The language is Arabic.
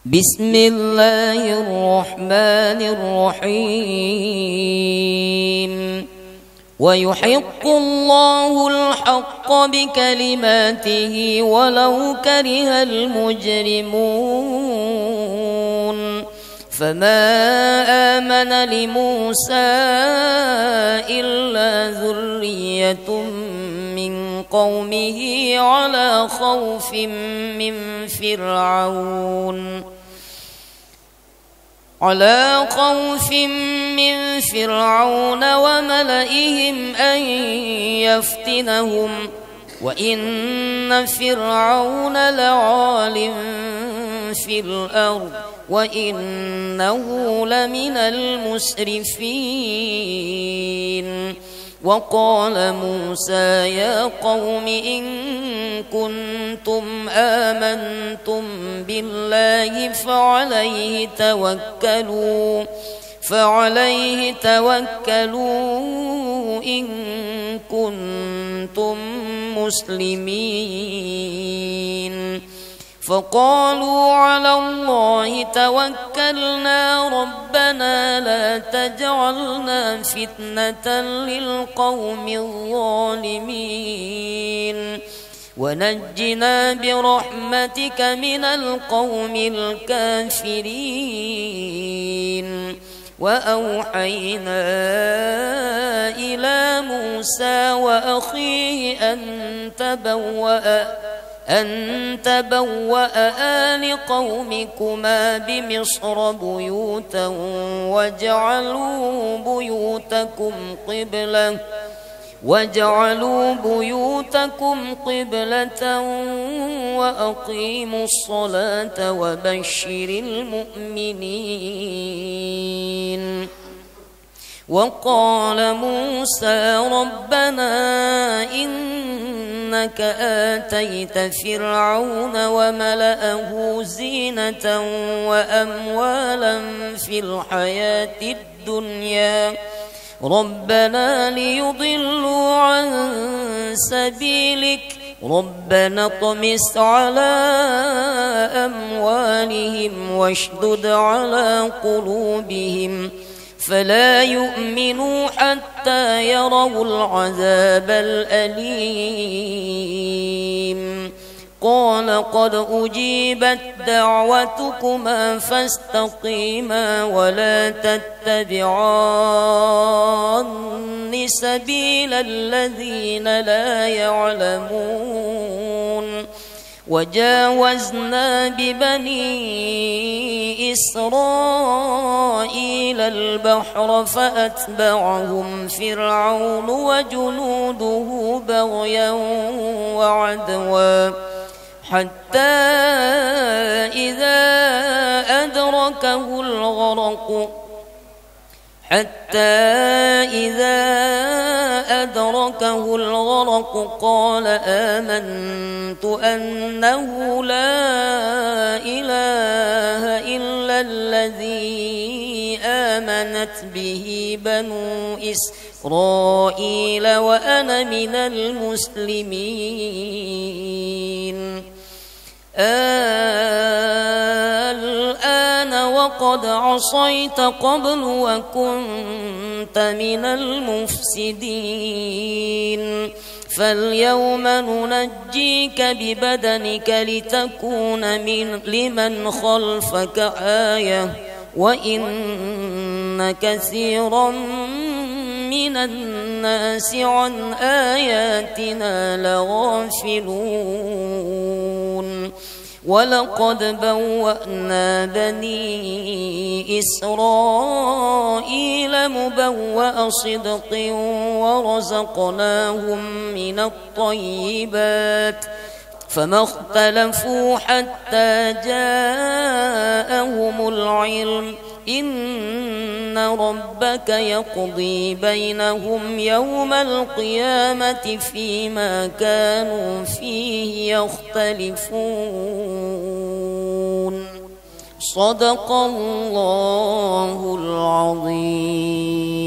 بسم الله الرحمن الرحيم ويحق الله الحق بكلماته ولو كره المجرمون فما آمن لموسى إلا ذرية من قومه على خوف من فرعون وملئهم أن يفتنهم وإن فرعون لعال في الأرض وإنه لمن المسرفين. وقال موسى يا قوم إن كنتم آمنتم بالله فعليه توكلوا إن كنتم مسلمين. فقالوا على الله توكلنا ربنا لا تجعلنا فتنة للقوم الظالمين ونجنا برحمتك من القوم الكافرين. وأوحينا إلى موسى وأخيه أن تبوأ آل قومكما بمصر بيوتا وجعلوا بيوتكم قبلة وأقيموا الصلاة وبشر المؤمنين. وقال موسى ربنا إنك آتيت فرعون وملأه زينة وأموالا في الحياة الدنيا ربنا ليضلوا عن سبيلك ربنا اطمس على أموالهم واشدد على قلوبهم فلا يؤمنوا حتى يروا العذاب الأليم. قال قد أجيبت دعوتكما فاستقيما ولا تتبعان سبيل الذين لا يعلمون. وجاوزنا ببني إسرائيل البحر فأتبعهم فرعون وجنوده بغيا وعدوا حتى إذا أدركه الغرق قال آمنت أنه لا إله إلا الذي آمنت به بنو إسرائيل وأنا من المسلمين. الآن وقد عصيت قبل وكنت من المفسدين فاليوم ننجيك ببدنك لتكون لمن خلفك آية وإن كثيرا من الناس عن آياتنا لغافلون. ولقد بوأنا بني إسرائيل مبوأ صدق ورزقناهم من الطيبات فما اختلفوا حتى جاءهم العلم إن ربك يقضي بينهم يوم القيامة فيما كانوا فيه يختلفون. صدق الله العظيم.